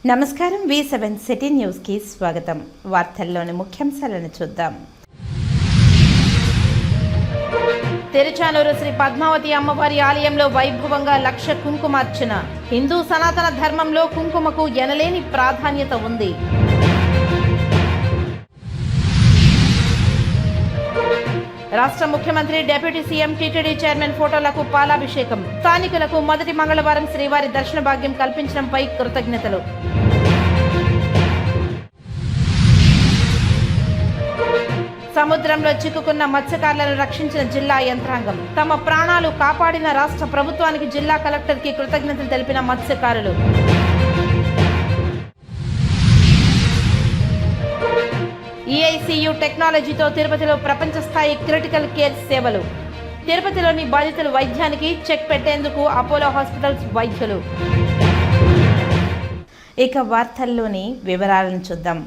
నమస్కారం V7 city news కి స్వాగతం. వార్తల్లోని ముఖ్యాంశాలను చూద్దాం. తిరుచానూరు శ్రీ పద్మావతి అమ్మవారి ఆలయంలో వైభవంగా లక్ష కుంకుమార్చన. హిందూ సనాతన ధర్మంలో కుంకుమకు ఎనలేని ప్రాధాన్యత ఉంది. రాష్ట్ర ముఖ్యమంత్రి డిప్యూటీ సీఎం టీటీడీ చైర్మన్ ఫోటోలకు పాలాభిషేకం. స్థానికులకు మొదటి మంగళవారం శ్రీవారి దర్శన భాగ్యం కల్పించడంపై కృతజ్ఞతలు. సముద్రంలో చిక్కుకున్న మత్స్యకారులను రక్షించిన జిల్లా యంత్రాంగం. తమ ప్రాణాలు కాపాడిన రాష్ట్ర ప్రభుత్వానికి జిల్లా కలెక్టర్కి కృతజ్ఞతలు తెలిపిన మత్స్యకారులు. ఈఐసియు టెక్నాలజీతో తిరుపతిలో ప్రపంచ స్థాయి క్రిటికల్ కేర్ సేవలు. తిరుపతిలోని బాధితుల వైద్యానికి చెక్ పెట్టేందుకు అపోలో హాస్పిటల్స్ వైద్యులు. ఇక వార్తల్లోని వివరాలను చూద్దాం.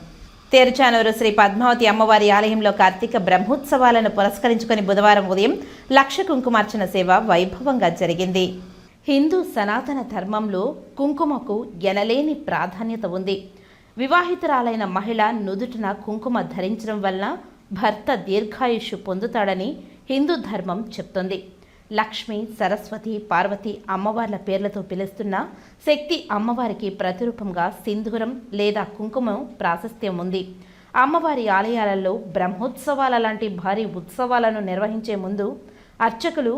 తిరుచానూరు శ్రీ పద్మావతి అమ్మవారి ఆలయంలో కార్తీక బ్రహ్మోత్సవాలను పురస్కరించుకుని బుధవారం ఉదయం లక్ష కుంకుమార్చన సేవ వైభవంగా జరిగింది. హిందూ సనాతన ధర్మంలో కుంకుమకు ఎనలేని ప్రాధాన్యత ఉంది. వివాహితురాలైన మహిళ నుదుటిన కుంకుమ ధరించడం వలన భర్త దీర్ఘాయుష్షు పొందుతాడని హిందూ ధర్మం చెప్తుంది. లక్ష్మి, సరస్వతి, పార్వతి అమ్మవార్ల పేర్లతో పిలుస్తున్న శక్తి అమ్మవారికి ప్రతిరూపంగా సింధూరం లేదా కుంకుమ ప్రాశస్త్యం ఉంది. అమ్మవారి ఆలయాలలో బ్రహ్మోత్సవాల లాంటి భారీ ఉత్సవాలను నిర్వహించే ముందు అర్చకులు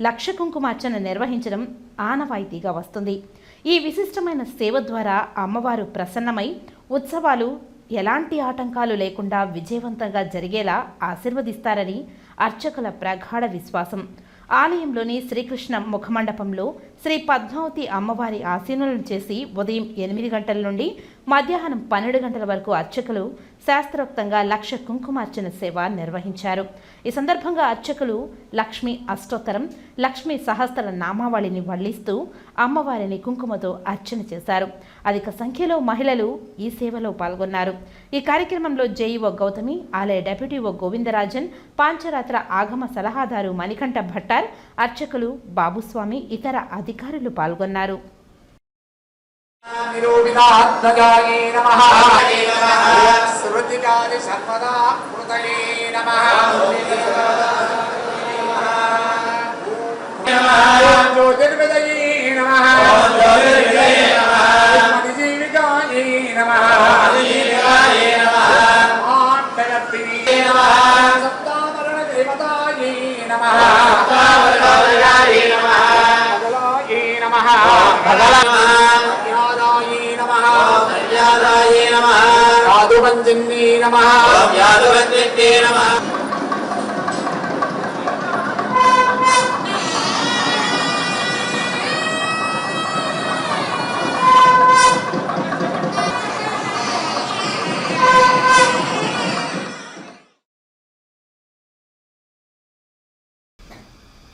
లక్ష కుంకుమార్చన నిర్వహించడం ఆనవాయితీగా వస్తుంది. ఈ విశిష్టమైన సేవ ద్వారా అమ్మవారు ప్రసన్నమై ఉత్సవాలు ఎలాంటి ఆటంకాలు లేకుండా విజయవంతంగా జరిగేలా ఆశీర్వదిస్తారని అర్చకుల ప్రగాఢ విశ్వాసం. ఆలయంలోని శ్రీకృష్ణ ముఖమండపంలో శ్రీ పద్మావతి అమ్మవారి ఆసీనులను చేసి ఉదయం 8 గంటల నుండి మధ్యాహ్నం 12 గంటల వరకు అర్చకులు శాస్త్రోక్తంగా లక్ష కుంకుమార్చన సేవ నిర్వహించారు. ఈ సందర్భంగా అర్చకులు లక్ష్మీ అష్టోత్తరం, లక్ష్మీ సహస్ర నామావళిని వల్లిస్తూ అమ్మవారిని కుంకుమతో అర్చన చేశారు. అధిక సంఖ్యలో మహిళలు ఈ సేవలో పాల్గొన్నారు. ఈ కార్యక్రమంలో జేఈఓ గౌతమి, ఆలయ డెప్యూటీఓ గోవిందరాజన్, పాంచరాత్ర ఆగమ సలహాదారు మణికంఠ భట్టార్, అర్చకులు బాబుస్వామి, ఇతర అధికారులు పాల్గొన్నారు.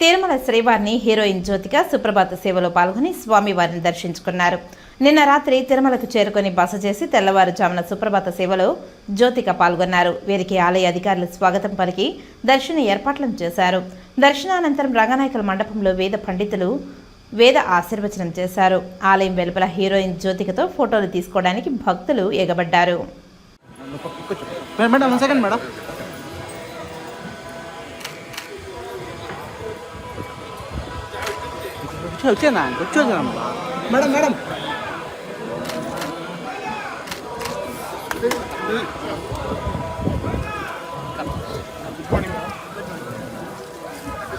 తిరుమల శ్రీవారిని హీరోయిన్ జ్యోతిక సుప్రభాత సేవలో పాల్గొని స్వామివారిని దర్శించుకున్నారు. నిన్న రాత్రి తిరుమలకు చేరుకొని బస చేసి తెల్లవారుజామున సుప్రభాత సేవలో జ్యోతిక పాల్గొన్నారు. వీరికి ఆలయ అధికారులు స్వాగతం పలికి దర్శన ఏర్పాట్లను చేశారు. దర్శనానంతరం రంగనాయకుల మండపంలో వేద పండితులు వేద ఆశీర్వచనం చేశారు. ఆలయం వెలుపల హీరోయిన్ జ్యోతికతో ఫోటోలు తీసుకోవడానికి భక్తులు ఎగబడ్డారు. Madam madam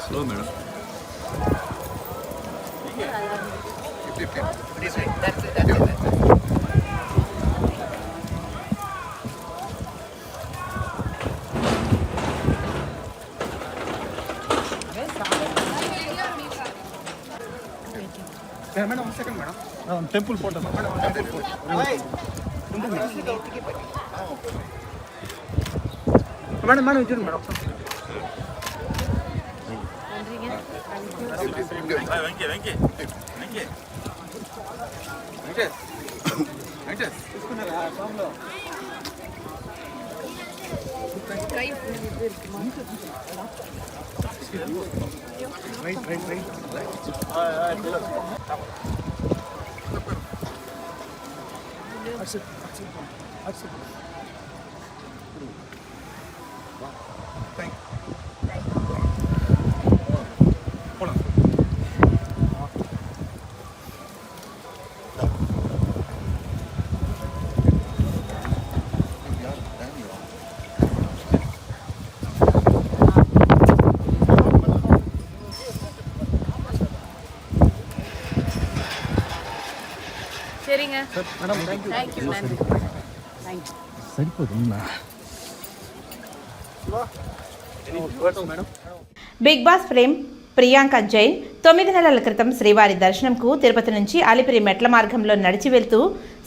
slow madam madam second madam temple photo madam temple photo madam madam చూడండి మేడం తీసుకున్నారా ఫామ్లో Right. சரிங்க. Madam thank you. సరిపోతుందా madam? Big boss fame Priyanka Jain 9 నెలల క్రితం శ్రీవారి దర్శనంకు తిరుపతి నుంచి అలిపిరి మెట్ల మార్గంలో నడిచి వెళ్తూ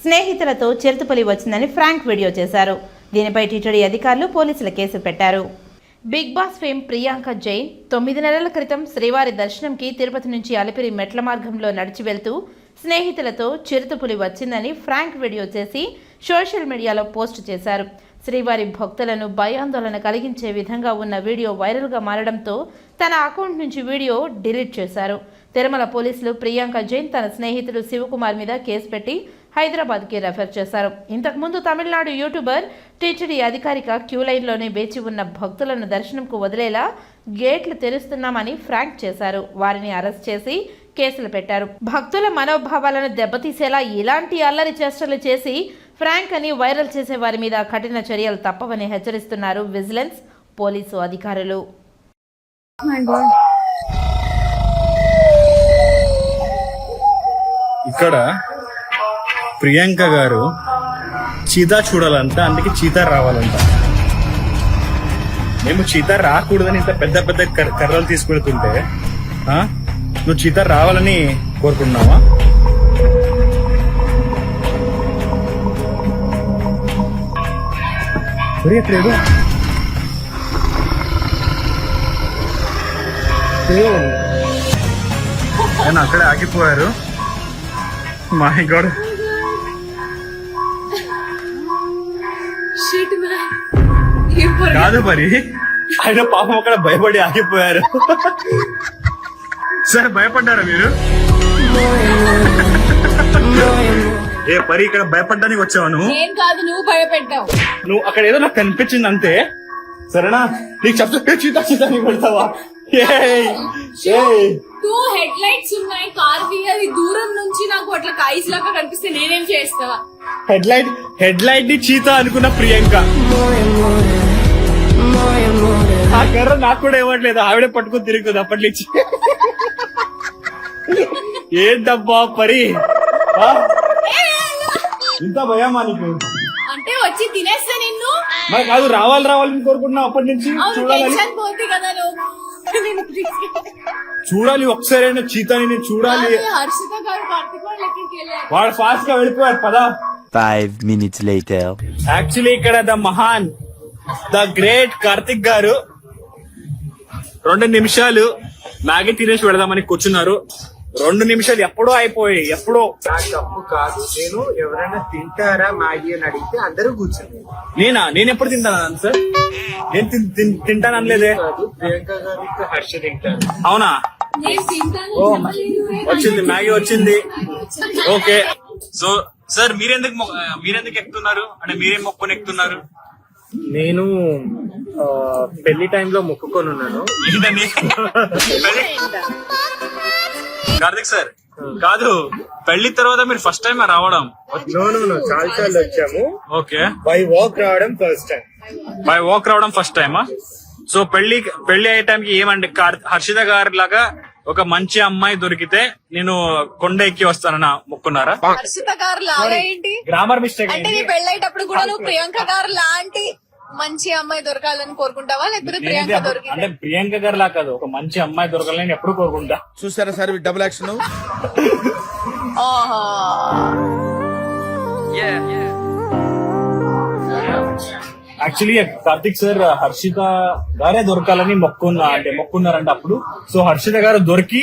స్నేహితులతో చిరుతపులి వచ్చిందని ఫ్రాంక్ వీడియో చేశారు. దీనిపై టీటీడీ అధికారులు పోలీసుల కేసు పెట్టారు. Big Boss fame Priyanka Jain 9 నెలల క్రితం శ్రీవారి దర్శనంకి తిరుపతి నుంచి అలిపిరి మెట్ల మార్గంలో నడిచి వెళ్తూ స్నేహితులతో చిరుతపులి వచ్చిందని ఫ్రాంక్ వీడియో చేసి సోషల్ మీడియాలో పోస్ట్ చేశారు. శ్రీవారి భక్తులను భయాందోళన కలిగించే విధంగా ఉన్న వీడియో వైరల్గా మారడంతో తన అకౌంట్ నుంచి వీడియో డిలీట్ చేశారు. తిరుమల పోలీసులు ప్రియాంక జైన్ తన స్నేహితుడు శివకుమార్ మీద కేసు పెట్టి హైదరాబాద్కి రెఫర్ చేశారు. ఇంతకుముందు తమిళనాడు యూట్యూబర్ టీటీడీ అధికారిక క్యూ లైన్లోనే వేచి ఉన్న భక్తులను దర్శనంకు వదిలేలా గేట్లు తెరుస్తున్నామని ఫ్రాంక్ చేశారు. వారిని అరెస్ట్ చేసి కేసులు పెట్టారు. భక్తుల మనోభావాలను దెబ్బతీసేలా ఇలాంటి అల్లరి చేష్టలు చేసి ఫ్రాంక్ అని వైరల్ చేసే వారి మీద కఠిన చర్యలు తప్పవని హెచ్చరిస్తున్నారు విజిలెన్స్ పోలీసు అధికారులు. ఇక్కడ ప్రియాంక గారు చీతా చూడాలంట, అందుకే చీతా రావాలంట. మేము చీతా రాకూడదని ఇంత పెద్ద పెద్ద కర్రలు తీసుకెళ్తుంటే నువ్వు చీతా రావాలని కోరుకుంటున్నావా? ఆయన అక్కడే ఆగిపోయారు. మై గాడ్, కాదు మరి ఆయన పాపం అక్కడ భయపడి ఆగిపోయారు. సార్ భయపడ్డారా మీరు? ఏ పరి ఇక్కడ భయపడ్డానికి వచ్చావు నువ్వు? నువ్వు భయపెట్టావు. నువ్వు అక్కడ ఏదో నాకు కనిపించింది అంతే, సరేనా? నీకు చెప్తే చీతా చీతా నీ పెడతావా? హెడ్ లైట్స్ ఉన్నాయి కార్కి, అది దూరం నుంచి నాకు అట్లా ఐస్ లాగా కనిపిస్తే నేనేం చేస్తావా? హెడ్ లైట్ ని చీతా అనుకున్న ప్రియాంక ఆ కర్ర నాకు కూడా ఇవ్వట్లేదు, ఆవిడే పట్టుకుని తిరుగుతుంది అప్పటి నుంచి. ఏంటబ్బా పరి, ఇంత భయమా నీకు? అంటే వచ్చి తినేస్తా నిన్ను. మరి కాదు, రావాలని కోరుకుంటున్నావు అప్పటి నుంచి. చూడాలి ఒకసారి చీతాని నేను చూడాలి. హర్షిత గారు కార్తిక్ వాళ్ళ ఎక్కడికి వెళ్ళారు. వాడు ఫాస్ట్ గా వెళ్ళిపోయాడు. పదా 5 minutes later. యాక్చువల్లీ ఇక్కడ ద మహాన్ ద గ్రేట్ కార్తిక్ గారు 2 నిమిషాలు మ్యాగీ తినేసి పెడదామని కూర్చున్నారు. 2 నిమిషాలు ఎప్పుడో అయిపోయాయి. ఎప్పుడో. తప్పు కాదు, నేను ఎవరైనా తింటారా మ్యాగీ అని అడిగితే అందరూ కూర్చుని. నేను ఎప్పుడు తింటాను సార్? నేను తింటాను అనలేదే. ప్రియాంక గారు హర్ష తింటారు. అవునా? నేను తింటాను. వచ్చింది మ్యాగీ వచ్చింది. ఓకే. సో సార్ మీరెందుకు ఎక్కుతున్నారు? అంటే మీరేం మొక్కుని ఎక్కుతున్నారు? నేను పెళ్లి టైంలో మొక్కుకొని ఉన్నాను. కార్తిక్ సార్ కాదు, పెళ్లి తర్వాత మీరు ఫస్ట్ టైం రావడం? నో చాలా సార్లు వచ్చాము. ఓకే. బై వాక్ రావడం ఫస్ట్ టైం. బై వాక్ రావడం ఫస్ట్ టైమా? సో పెళ్లి అయ్యే టైంకి ఏమండి, హర్షిత గారి లాగా ఒక మంచి అమ్మాయి దొరికితే నేను కొండ ఎక్కి వస్తానని మొక్కున్నారా? హర్షిత గారు లాగా ఏంటి? Grammar mistake. అంటే నీ పెళ్ళేటప్పుడు కూడా నువ్వు ప్రియాంక గారు లాంటి మంచి అమ్మాయి దొరకాలని కోరుకుంటావా, లేకపోతే ప్రియాంక దొరికి? అంటే ప్రియాంక గారు లా కాదు, ఒక మంచి అమ్మాయి దొరకాలని ఎప్పుడు కోరుకుంటా. చూసారా sir double action? Actually Karthik sir Harshitha గారే దొరకాలని మొక్కున్నారంట అప్పుడు. సో హర్షిత గారు దొరికి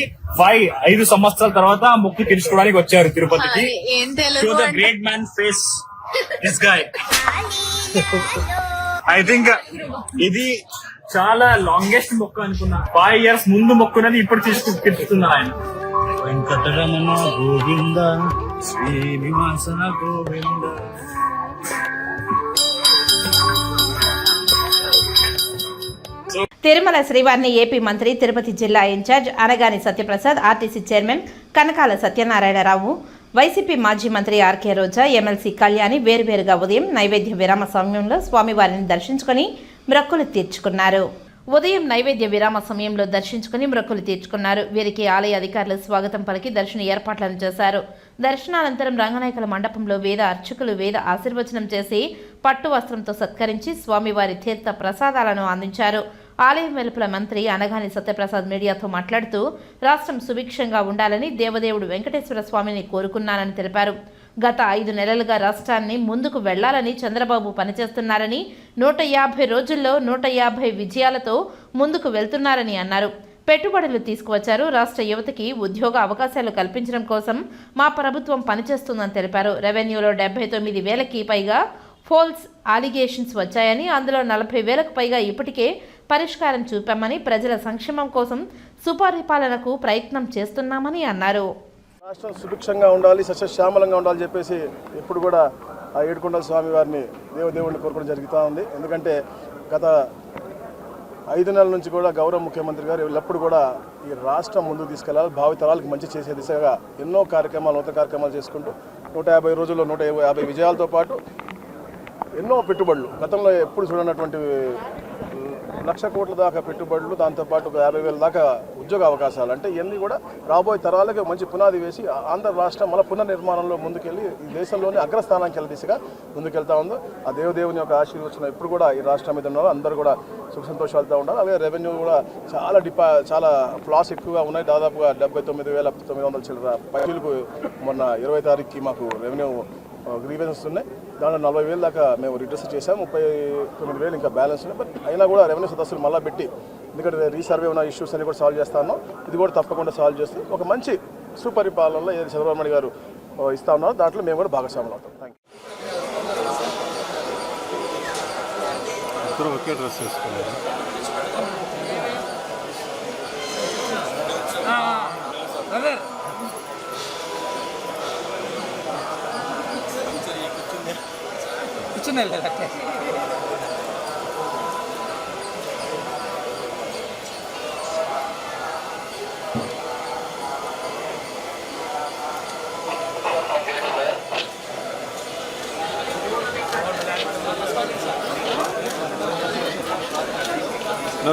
5 సంవత్సరాల తర్వాత మొక్కు తీర్చుకోవడానికి వచ్చారు తిరుపతికి. ఏం షో తెలుసు the great man face this guy. I think ఇది చాలా లాంగెస్ట్ మొక్కు అనుకున్నా. 5 years ముందు మొక్కున్నది ఇప్పుడు తీర్చుతున్నారు ఆయన. వెంకటరమణ గోవింద శ్రీనివాస గోవింద. తిరుమల శ్రీవారిని ఏపీ మంత్రి, తిరుపతి జిల్లా incharge Anagani Satyaprasad, RTC chairman Kanakala Satyanarayanarao, YCP మాజీ మంత్రి ఆర్కే రోజా, ఎమ్మెల్సీ కళ్యాణి వేర్వేరుగా ఉదయం నైవేద్య విరామ సమయంలో స్వామివారిని దర్శించుకుని మొక్కులు తీర్చుకున్నారు. వీరికి ఆలయ అధికారులు స్వాగతం పలికి దర్శన ఏర్పాట్లను చేశారు. దర్శనానంతరం రంగనాయకుల మండపంలో వేద అర్చకులు వేద ఆశీర్వచనం చేసి పట్టు వస్త్రంతో సత్కరించి స్వామివారి తీర్థ ప్రసాదాలను అందించారు. ఆలయం వెలుపల మంత్రి అనగాని సత్యప్రసాద్ మీడియాతో మాట్లాడుతూ రాష్ట్రం సుభిక్షంగా ఉండాలని దేవదేవుడు వెంకటేశ్వర స్వామిని కోరుకున్నానని తెలిపారు. గత 5 నెలలుగా రాష్ట్రాన్ని ముందుకు వెళ్లాలని చంద్రబాబు పనిచేస్తున్నారని, 150 రోజుల్లో 150 విజయాలతో ముందుకు వెళ్తున్నారని అన్నారు. పెట్టుబడులు తీసుకువచ్చారు. రాష్ట్ర యువతకి ఉద్యోగ అవకాశాలు కల్పించడం కోసం మా ప్రభుత్వం పనిచేస్తుందని తెలిపారు. రెవెన్యూలో 79,000కి పైగా ఫోల్స్ అలిగేషన్స్ వచ్చాయని, అందులో 40,000కు పైగా ఇప్పటికే పరిష్కారం చూపామని, ప్రజల సంక్షేమం కోసం సుపరిపాలనకు ప్రయత్నం చేస్తున్నామని అన్నారు. రాష్ట్రం సుభిక్షంగా ఉండాలి, సస్యశ్యామలంగా ఉండాలని చెప్పేసి ఎప్పుడు కూడా ఆ ఏడుకొండల స్వామి వారిని దేవదేవుడిని కోరుకోవడం జరుగుతూ ఉంది. ఎందుకంటే గత 5 నెలల నుంచి కూడా గౌరవ ముఖ్యమంత్రి గారు ఎల్లప్పుడు కూడా ఈ రాష్ట్రం ముందుకు తీసుకెళ్లాలి, భావితరాలకు మంచి చేసే దిశగా ఎన్నో కార్యక్రమాలు, నూతన కార్యక్రమాలు చేసుకుంటూ 150 రోజుల్లో 150 విజయాలతో పాటు ఎన్నో పెట్టుబడులు, గతంలో ఎప్పుడు చూడనటువంటి 1,00,000 కోట్ల దాకా పెట్టుబడులు, దాంతోపాటు 50,000 దాకా ఉద్యోగ అవకాశాలు, అంటే ఇవన్నీ కూడా రాబోయే తరాలకు మంచి పునాది వేసి ఆంధ్ర రాష్ట్రం మళ్ళీ పునర్నిర్మాణంలో ముందుకెళ్ళి ఈ దేశంలోని అగ్రస్థానానికి వెళ్ళే దిశగా ముందుకెళ్తా ఉంది. ఆ దేవదేవుని యొక్క ఆశీర్వచనం ఎప్పుడు కూడా ఈ రాష్ట్రం మీద ఉన్నారు. అందరూ కూడా సుఖ సంతోషాలతో ఉండాలి. అలాగే రెవెన్యూ కూడా చాలా ఫ్లాస్ ఎక్కువగా ఉన్నాయి. దాదాపుగా 79,900 చిల్లర పైసలకు మొన్న 20వ తారీఖుకి మాకు రెవెన్యూ గ్రీవెన్సెస్ ఉన్నాయి. దాంట్లో 40,000 దాకా మేము రిడ్రెస్ చేసాము. 39,000 ఇంకా బ్యాలెన్స్ ఉన్నాయి. బట్ అయినా కూడా రెవెన్యూ సదస్సులు మళ్ళీ పెట్టి, ఎందుకంటే రీసర్వే ఉన్న ఇష్యూస్ అన్ని కూడా సాల్వ్ చేస్తాను. ఇది కూడా తప్పకుండా సాల్వ్ చేస్తూ ఒక మంచి సుపరిపాలనలో ఏదైతే చంద్రబాబు నాయుడు గారు ఇస్తా ఉన్నారో దాంట్లో మేము కూడా భాగస్వాములు అవుతాం. Thank you. ఒకే డ్రెస్ వేసుకున్నారు. కూర్చున్నట్టే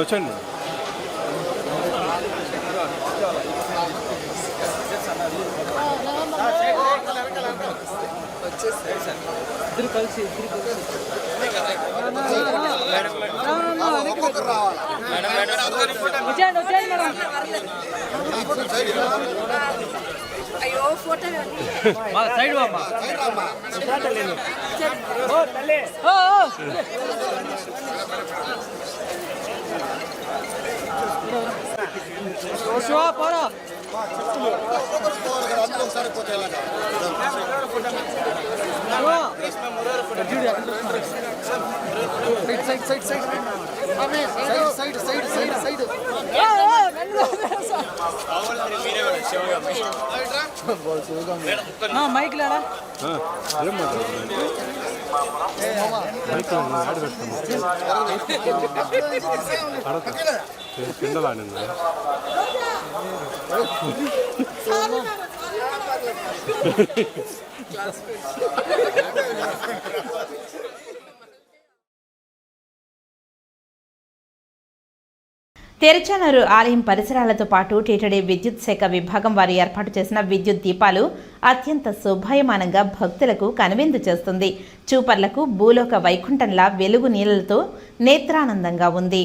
వచ్చండి. ఇద్దరు కలిసి అయ్యో ఫోటో సైడ్ పోరా మైక్ లేడా కిందలా తెరచానూరు ఆలయం పరిసరాలతో పాటు టీటీడీ విద్యుత్ శాఖ విభాగం వారు ఏర్పాటు చేసిన విద్యుత్ దీపాలు అత్యంత శోభాయమానంగా భక్తులకు కనువిందు చేస్తుంది. చూపర్లకు భూలోక వైకుంఠంలా వెలుగు నీళ్లతో నేత్రానందంగా ఉంది.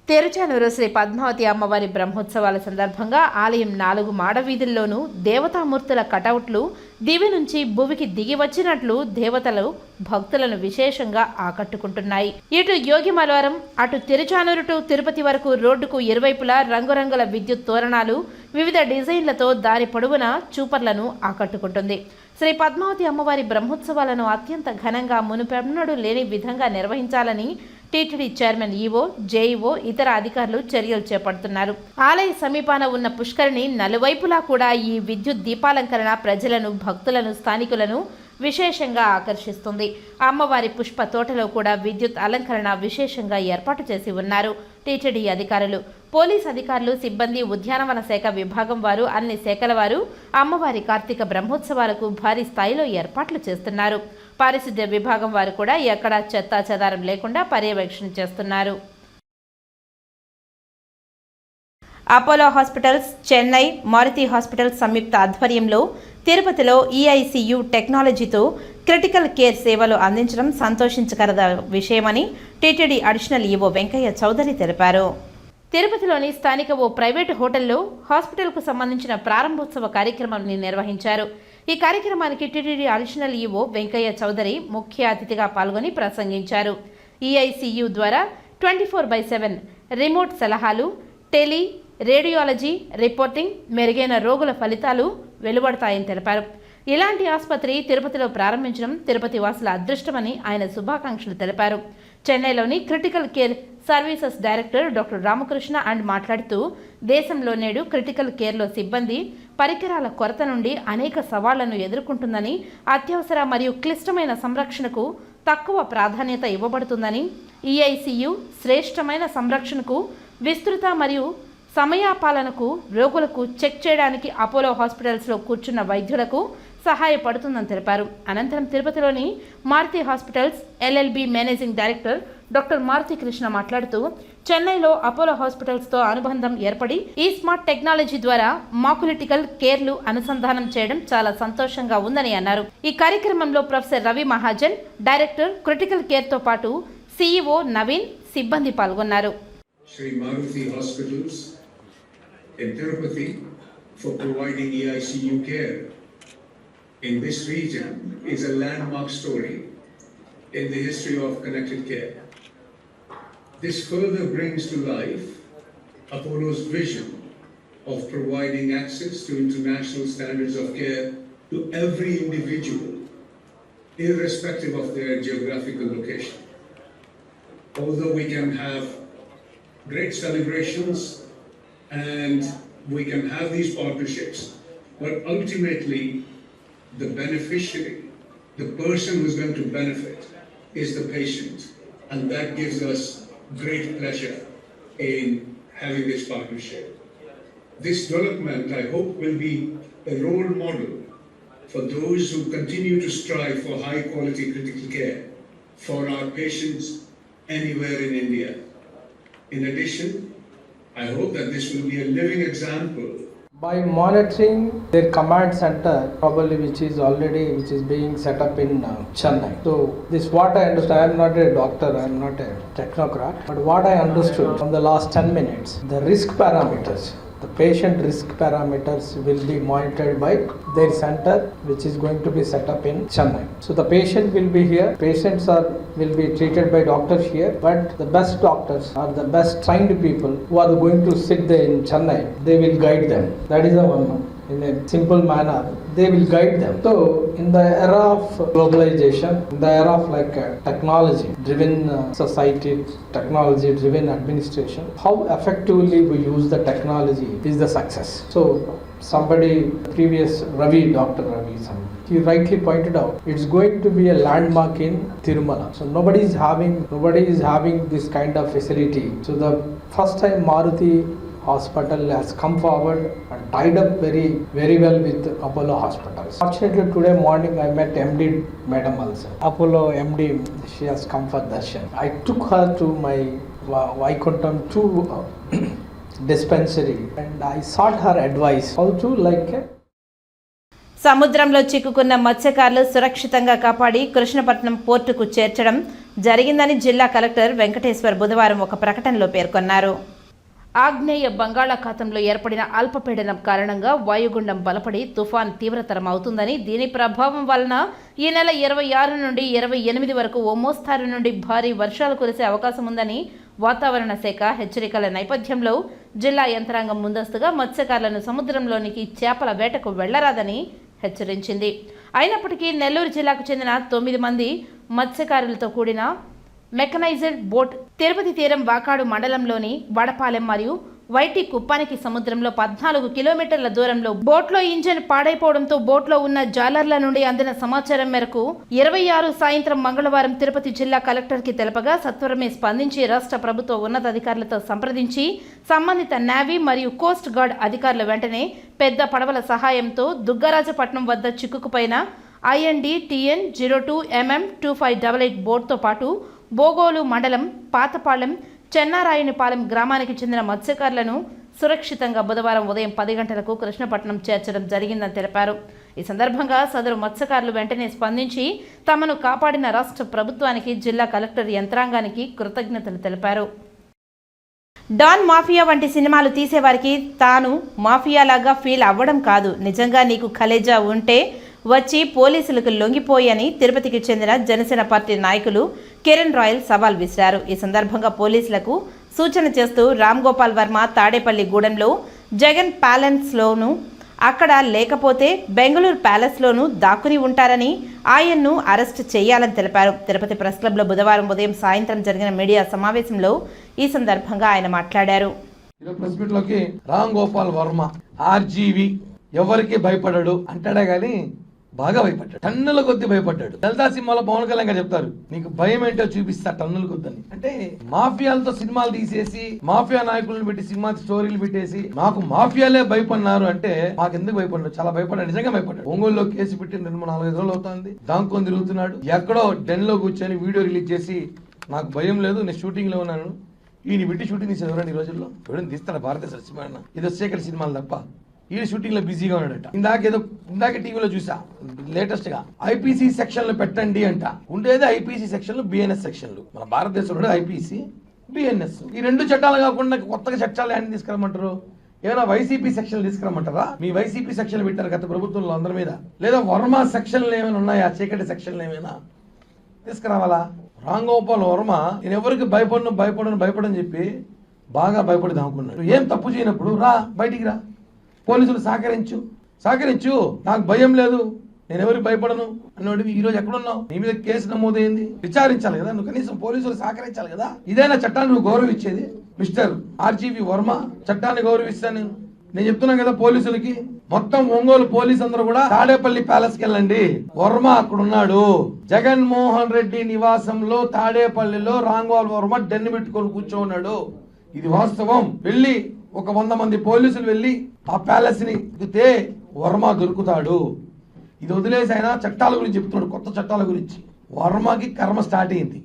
తెరుచానూరు శ్రీ పద్మావతి అమ్మవారి బ్రహ్మోత్సవాల సందర్భంగా ఆలయం 4 మాడవీధుల్లోనూ దేవతామూర్తుల కటౌట్లు దివి నుంచి భూమికి దిగి వచ్చినట్లు దేవతలు భక్తులను విశేషంగా ఆకట్టుకుంటున్నాయి. ఇటు యోగిమలవరం, అటు తిరుచానూరు టు తిరుపతి వరకు రోడ్డుకు ఇరువైపులా రంగురంగుల విద్యుత్ తోరణాలు వివిధ డిజైన్లతో దారి పొడవునా చూపర్లను ఆకట్టుకుంటుంది. శ్రీ పద్మావతి అమ్మవారి బ్రహ్మోత్సవాలను అత్యంత ఘనంగా మునుపెన్నడూ లేని విధంగా నిర్వహించాలని టీటీడీ చైర్మన్ ఈవో, జేఈఓ, ఇతర అధికారులు చర్యలు చేపడుతున్నారు. ఆలయ సమీపాన ఉన్న పుష్కరిణి నలువైపులా కూడా ఈ విద్యుత్ దీపాలంకరణ ప్రజలను, భక్తులను, స్థానికులను విశేషంగా ఆకర్షిస్తుంది. అమ్మవారి పుష్ప తోటలో కూడా విద్యుత్ అలంకరణ విశేషంగా ఏర్పాటు చేసి ఉన్నారు. టీటీడీ అధికారులు, పోలీస్ అధికారులు, సిబ్బంది, ఉద్యానవన శాఖ విభాగం వారు, అన్ని శాఖల వారు అమ్మవారి కార్తీక బ్రహ్మోత్సవాలకు భారీ స్థాయిలో ఏర్పాట్లు చేస్తున్నారు. పారిశుద్ధ్య విభాగం వారు కూడా ఎక్కడా చెత్తా చెదారం లేకుండా పర్యవేక్షణ చేస్తున్నారు. Apollo Hospitals, Chennai, Maruti Hospitals సంయుక్త ఆధ్వర్యంలో తిరుపతిలో ఈఐసియు టెక్నాలజీతో క్రిటికల్ కేర్ సేవలు అందించడం సంతోషించకర విషయమని TTD additional EO Venkaiah Chowdary తెలిపారు. తిరుపతిలోని స్థానిక ఓ ప్రైవేటు హోటల్లో హాస్పిటల్కు సంబంధించిన ప్రారంభోత్సవ కార్యక్రమాన్ని నిర్వహించారు. ఈ కార్యక్రమానికి TTD additional EO Venkaiah Chowdary ముఖ్య అతిథిగా పాల్గొని ప్రసంగించారు. ఈఐసియు ద్వారా 24/7 రిమోట్ సలహాలు, టెలి, రేడియాలజీ రిపోర్టింగ్, మెరుగైన రోగుల ఫలితాలు వెలువడతాయని తెలిపారు. ఇలాంటి ఆసుపత్రి తిరుపతిలో ప్రారంభించడం తిరుపతి వాసుల అదృష్టమని ఆయన శుభాకాంక్షలు తెలిపారు. చెన్నైలోని critical care services director doctor Ramakrishna and మాట్లాడుతూ, దేశంలో నేడు క్రిటికల్ కేర్లో సిబ్బంది, పరికరాల కొరత నుండి అనేక సవాళ్లను ఎదుర్కొంటుందని, అత్యవసర మరియు క్లిష్టమైన సంరక్షణకు తక్కువ ప్రాధాన్యత ఇవ్వబడుతుందని, ఈఐసియు శ్రేష్టమైన సంరక్షణకు, విస్తృత మరియు సమయాపాలనకు, రోగులకు చెక్ చేయడానికి అపోలో హాస్పిటల్స్లో కూర్చున్న వైద్యులకు సహాయపడుతుందని తెలిపారు. అనంతరం తిరుపతిలోని Maruti hospitals LLB managing director doctor Maruti Krishna మాట్లాడుతూ, చెన్నైలో అపోలో హాస్పిటల్స్తో అనుబంధం ఏర్పడి ఈ స్మార్ట్ టెక్నాలజీ ద్వారా మాక్యులిటికల్ కేర్లు అనుసంధానం చేయడం చాలా సంతోషంగా ఉందని అన్నారు. ఈ కార్యక్రమంలో professor Ravi Mahajan, director critical కేర్తో పాటు సిఇఓ నవీన్, సిబ్బంది పాల్గొన్నారు. Sri Maruti Hospitals in Tirupati for providing EICU care in this region is a landmark story in the history of connected care. This further brings to life Apollo's vision of providing access to international standards of care to every individual, irrespective of their geographical location. Although we can have great celebrations and we can have these partnerships, but ultimately the beneficiary, the person who's going to benefit, is the patient, and that gives us great pleasure in having this partnership. This development, I hope, will be a role model for those who continue to strive for high quality critical care for our patients anywhere in India. In addition, I hope that this will be a living example. By monitoring their command center, probably which is being set up in Chennai. So this what I understand. I am not a doctor, I am not a technocrat, but what I understood from the last 10 minutes, the risk parameters, the patient risk parameters will be monitored by their center, which is going to be set up in Chennai. So the patient will be here, patients will be treated by doctors here, but the best doctors or the best trained people who are going to sit there in Chennai, they will guide them. That is the one. In a simple manner, they will guide them. So in the era of globalization, in the era of technology driven society, technology driven administration, how effectively we use the technology is the success. So somebody, previous Dr. Ravi, he rightly pointed out, it's going to be a landmark in Tirumala. So nobody is having this kind of facility. So the first time Maruti Hospital has come forward and tied up very, very well with Apollo Hospitals. Fortunately, today morning I met MD Madam also. Apollo MD, she has come for darshan. I took her to my Vaikuntham 2 dispensary and I sought her advice how to సముద్రంలో చిక్కుకున్న మత్స్యకారులు సురక్షితంగా కాపాడి కృష్ణపట్నం పోర్టుకు చేర్చడం జరిగిందని జిల్లా collector Venkateshwar బుధవారం ఒక ప్రకటనలో పేర్కొన్నారు. ఆగ్నేయ బంగాళాఖాతంలో ఏర్పడిన అల్పపీడనం కారణంగా వాయుగుండం బలపడి తుఫాన్ తీవ్రతరం అవుతుందని, దీని ప్రభావం వలన ఈ నెల 26 నుండి 28 వరకు ఓ మోస్తారు నుండి భారీ వర్షాలు కురిసే అవకాశం ఉందని వాతావరణ శాఖ హెచ్చరికల నేపథ్యంలో జిల్లా యంత్రాంగం ముందస్తుగా మత్స్యకారులను సముద్రంలోనికి చేపల వేటకు వెళ్లరాదని హెచ్చరించింది. అయినప్పటికీ నెల్లూరు జిల్లాకు చెందిన 9 మంది మత్స్యకారులతో కూడిన మెకనైజ్డ్ బోట్ తిరుపతి తీరం వాకాడు మండలంలోని వడపాలెం మరియు వైటి కుప్పానికి సముద్రంలో 14 కిలోమీటర్ల దూరంలో బోట్లో ఇంజన్ పాడైపోవడంతో బోట్లో ఉన్న జాలర్ల నుండి అందిన సమాచారం మేరకు 26 సాయంత్రం మంగళవారం తిరుపతి జిల్లా కలెక్టర్కి తెలపగా సత్వరమే స్పందించి రాష్ట్ర ప్రభుత్వ ఉన్నతాధికారులతో సంప్రదించి సంబంధిత నేవీ మరియు కోస్ట్ గార్డ్ అధికారులు వెంటనే పెద్ద పడవల సహాయంతో దుగ్గరాజపట్నం వద్ద చిక్కుకుపోయిన IND-TN 02mm2588 బోట్తో పాటు బోగోలు మండలం పాతపాలెం చెన్నారాయనిపాలెం గ్రామానికి చెందిన మత్స్యకారులను సురక్షితంగా బుధవారం ఉదయం 10 గంటలకు కృష్ణపట్నం చేర్చడం జరిగిందని తెలిపారు. ఈ సందర్భంగా సదరు మత్స్యకారులు వెంటనే స్పందించి తమను కాపాడిన రాష్ట్ర ప్రభుత్వానికి జిల్లా కలెక్టర్ యంత్రాంగానికి కృతజ్ఞతలు తెలిపారు. డాన్ మాఫియా వంటి సినిమాలు తీసేవారికి తాను మాఫియాలాగా ఫీల్ అవ్వడం కాదు, నిజంగా నీకు కలేజా ఉంటే వచ్చి పోలీసులకు లొంగిపోయని తిరుపతికి చెందిన జనసేన పార్టీ నాయకులు కిరణ్ రాయల్ సవాల్ విసిరారు. ఈ సందర్భంగా పోలీసులకు సూచన చేస్తూ రామ్ గోపాల్ వర్మ తాడేపల్లి గూడెంలో జగన్ ప్యాలెస్లోనూ అక్కడ లేకపోతే బెంగళూరు ప్యాలెస్లోనూ దాక్కుని ఉంటారని ఆయన్ను అరెస్ట్ చేయాలని తెలిపారు. తిరుపతి ప్రెస్ క్లబ్లో బుధవారం ఉదయం సాయంత్రం జరిగిన మీడియా సమావేశంలో ఈ సందర్భంగా ఆయన మాట్లాడారు. ప్రెస్ మీట్ లోకి రామ్ గోపాల్ వర్మ RGV ఎవరికి భయపడ్డాడు అంటాడే గాని బాగా భయపడ్డాడు, టన్నుల కొద్ది భయపడ్డాడు. లలితా సినిమాలో పవన్ కళ్యాణ్ గారు చెప్తారు, నీకు భయం ఏంటో చూపిస్తా టన్నుల కొద్దని. అంటే మాఫియాలతో సినిమాలు తీసేసి మాఫియా నాయకులను పెట్టి సినిమా స్టోరీలు పెట్టేసి మాకు మాఫియాలే భయపడినారు అంటే మాకు ఎందుకు భయపడ్డాడు? చాలా భయపడ్డాడు, నిజంగా భయపడ్డాడు. ఒంగోలులో కేసు పెట్టి 4-5 రోజులు అవుతుంది, దాంకొని తిరుగుతున్నాడు. ఎక్కడో డెన్ లో కూర్చొని వీడియో రిలీజ్ చేసి నాకు భయం లేదు, నేను షూటింగ్ లో ఉన్నాను, ఈయన పెట్టి షూటింగ్ తీసేది ఎవరండి ఈ రోజుల్లో? ఎవరైనా తీస్తాడు భారతదేశ సినిమా? ఇది వచ్చేకటి సినిమాలు తప్ప ఈ షూటింగ్ లో బిజీగా ఉన్నాడట. ఇందాక టీవీలో చూసా లేటెస్ట్ గా IPC సెక్షన్లు పెట్టండి అంట. ఉండేది IPC సెక్షన్లు, BNS సెక్షన్లు. మన భారతదేశంలో IPC, BNS ఈ 2 చట్టాలు కాకుండా కొత్తగా చట్టాలు ఏంటి తీసుకురమ్మంటారు? ఏమైనా వైసీపీ సెక్షన్లు తీసుకురమ్మంటారా? మీ వైసీపీ సెక్షన్లు పెట్టారు గత ప్రభుత్వంలో అందరి మీద. లేదా వర్మ సెక్షన్లు ఏమైనా ఉన్నాయా? చీకటి సెక్షన్లు ఏమైనా తీసుకురావాలా? రామ్ గోపాల్ వర్మ నేను ఎవరికి భయపడని చెప్పి బాగా భయపడి దాముకున్నాడు. ఏం తప్పు చేయనప్పుడు రా బయటికి రా, పోలీసులు సహకరించు, నాకు భయం లేదు, నేను ఎవరికి భయపడను అన్నోడివి ఈరోజు ఎక్కడున్నావు? నీ మీద కేసు నమోదైంది, విచారించాలి కదా నువ్వు, కనీసం పోలీసులు సహకరించాలి కదా. ఇదేనా చట్టాన్ని నువ్వు గౌరవించేది? మిస్టర్ RGV వర్మ, చట్టాన్ని గౌరవిస్తాను నేను చెప్తున్నాను కదా పోలీసులకి. మొత్తం ఒంగోలు పోలీసు అందరూ కూడా తాడేపల్లి ప్యాలెస్ కి వెళ్ళండి, వర్మ అక్కడ ఉన్నాడు. జగన్మోహన్ రెడ్డి నివాసంలో తాడేపల్లిలో రామ్ గోపాల్ వర్మ డెన్ను పెట్టుకొని కూర్చోన్నాడు. ఇది వాస్తవం. వెళ్ళి ఒక 100 మంది పోలీసులు వెళ్ళి ఆ ప్యాలెస్ ని దిగితే వర్మ దొరుకుతాడు. ఇది వదిలేసి ఆయన చట్టాల గురించి చెప్తున్నాడు, కొత్త చట్టాల గురించి. వర్మకి కర్మ స్టార్ట్ అయింది.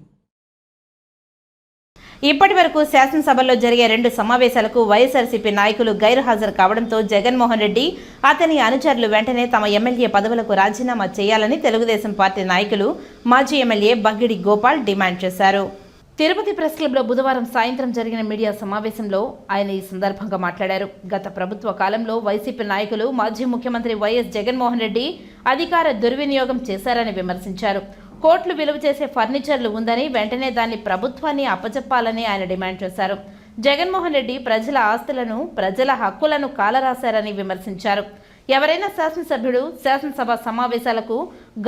ఇప్పటి వరకు శాసనసభలో జరిగే 2 సమావేశాలకు వైఎస్ఆర్సీపీ నాయకులు గైర్హాజరు కావడంతో జగన్మోహన్ రెడ్డి అతని అనుచరులు వెంటనే తమ ఎమ్మెల్యే పదవులకు రాజీనామా చేయాలని తెలుగుదేశం పార్టీ నాయకులు మాజీ ఎమ్మెల్యే బగ్గిడి గోపాల్ డిమాండ్ చేశారు. తిరుపతి ప్రెస్ క్లబ్లో బుధవారం సాయంత్రం జరిగిన మీడియా సమావేశంలో ఆయన ఈ సందర్భంగా మాట్లాడారు. గత ప్రభుత్వ కాలంలో వైసీపీ నాయకులు మాజీ ముఖ్యమంత్రి వైఎస్ జగన్మోహన్ రెడ్డి అధికార దుర్వినియోగం చేశారని విమర్శించారు. కోట్లు విలువ చేసే ఫర్నిచర్లు ఉందని వెంటనే దాన్ని ప్రభుత్వాన్ని అప్పచెప్పాలని ఆయన డిమాండ్ చేశారు. జగన్మోహన్ రెడ్డి ప్రజల ఆస్తులను, ప్రజల హక్కులను కాలరాశారని విమర్శించారు. ఎవరైనా శాసనసభ్యుడు శాసనసభ సమావేశాలకు